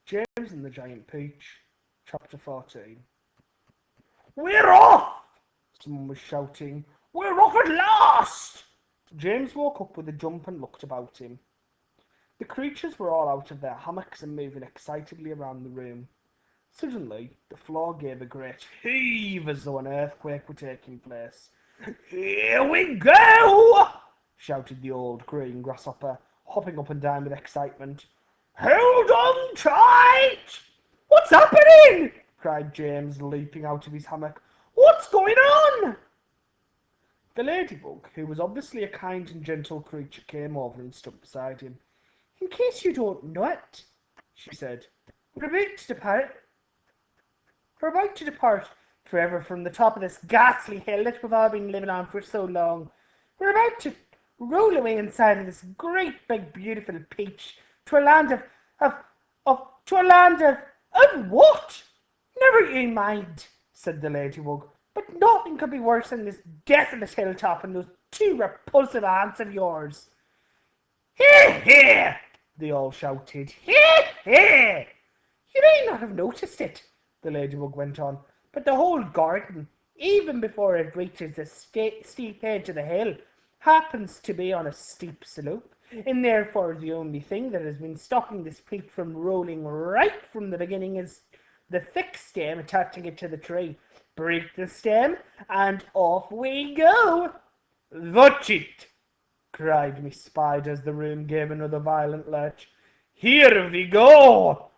James and the Giant Peach, Chapter 14. We're off! Someone was shouting. We're off at last! James woke up with a jump and looked about him. The creatures were all out of their hammocks and moving excitedly around the room. Suddenly, the floor gave a great heave as though an earthquake were taking place. Here we go! Shouted the old green grasshopper, hopping up and down with excitement. Hold on tight! What's happening? Cried James, leaping out of his hammock. What's going on? The ladybug, who was obviously a kind and gentle creature, came over and stood beside him. In case you don't know it, she said, we're about to depart forever from the top of this ghastly hill that we've all been living on for so long. We're about to roll away inside of this great big beautiful peach to a land of what? Never you mind, said the ladybug, but nothing could be worse than this desolate hilltop and those two repulsive aunts of yours. Hear, hear! They all shouted. Hear, hear! You may not have noticed it, the ladybug went on, but the whole garden, even before it reaches the steep edge of the hill, happens to be on a steep slope, and therefore the only thing that has been stopping this peach from rolling right from the beginning is the thick stem attaching it to the tree. Break the stem, and off we go. Watch it! Cried Miss Spider as the room gave another violent lurch. Here we go!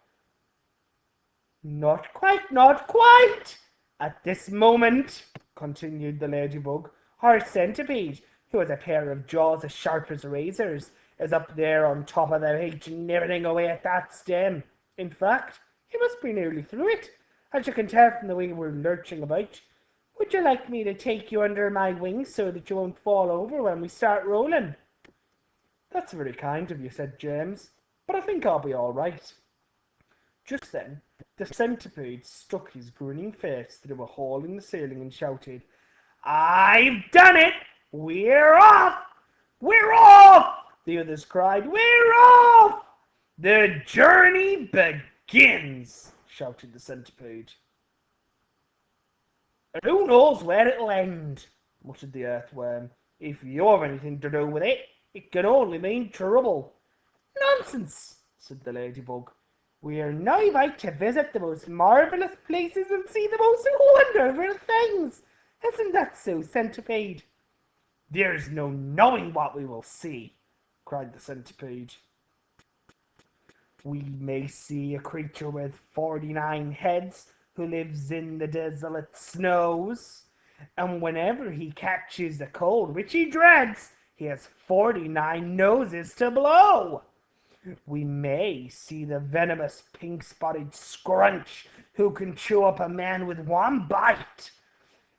Not quite, not quite! At this moment, continued the ladybug, our centipede, who has a pair of jaws as sharp as razors, is up there on top of the peach, nibbling away at that stem. In fact, he must be nearly through it, as you can tell from the way we're lurching about. Would you like me to take you under my wings so that you won't fall over when we start rolling? That's very kind of you, said James, but I think I'll be all right. Just then, the centipede stuck his grinning face through a hole in the ceiling and shouted, I've done it! We're off! We're off! The others cried, We're off! The journey begins, shouted the centipede. Who knows where it'll end, muttered the earthworm. If you've anything to do with it, it can only mean trouble. Nonsense, said the ladybug. We are now about to visit the most marvellous places and see the most wonderful things. Isn't that so, centipede? There's no knowing what we will see, cried the centipede. We may see a creature with 49 heads who lives in the desolate snows, and whenever he catches a cold, which he dreads, he has 49 noses to blow. We may see the venomous pink-spotted scrunch who can chew up a man with one bite.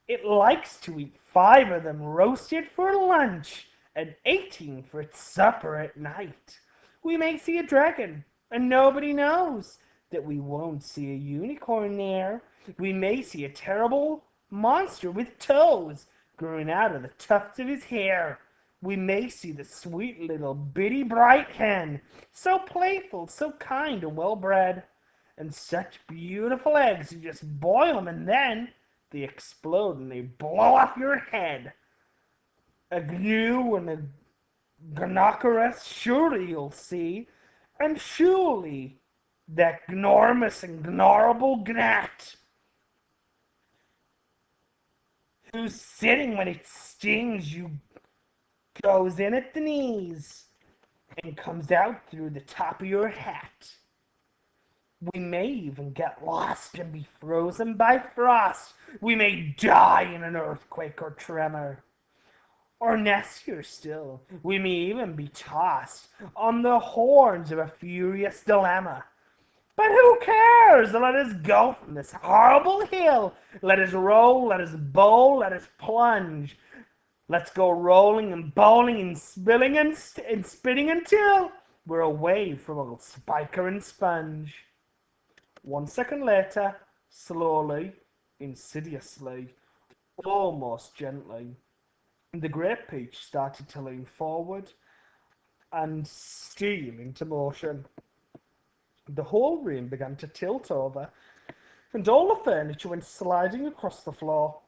It likes to eat 5 of them roasted for lunch and 18 for its supper at night. We may see a dragon, and nobody knows that we won't see a unicorn there. We may see a terrible monster with toes growing out of the tufts of his hair. We may see the sweet little bitty bright hen, so playful, so kind and well-bred, and such beautiful eggs. You just boil them and then they explode and they blow off your head. A gnu and a gnocorus surely you'll see, and surely that gnormous and gnorable gnat who's sitting when it stings you goes in at the knees and comes out through the top of your hat. We may even get lost and be frozen by frost. We may die in an earthquake or tremor. Or nastier still, we may even be tossed on the horns of a furious dilemma. But who cares? Let us go from this horrible hill. Let us roll, let us bowl, let us plunge. Let's go rolling and bowling and spilling and spitting until we're away from old Spiker and Sponge. 1 second later, slowly, insidiously, almost gently, the great peach started to lean forward and steam into motion. The whole room began to tilt over, and all the furniture went sliding across the floor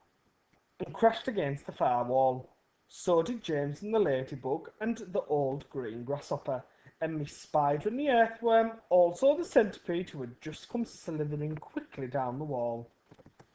and crashed against the far wall. So did James and the ladybug, and the old green grasshopper, and Miss Spider and the earthworm, also the centipede who had just come slithering quickly down the wall.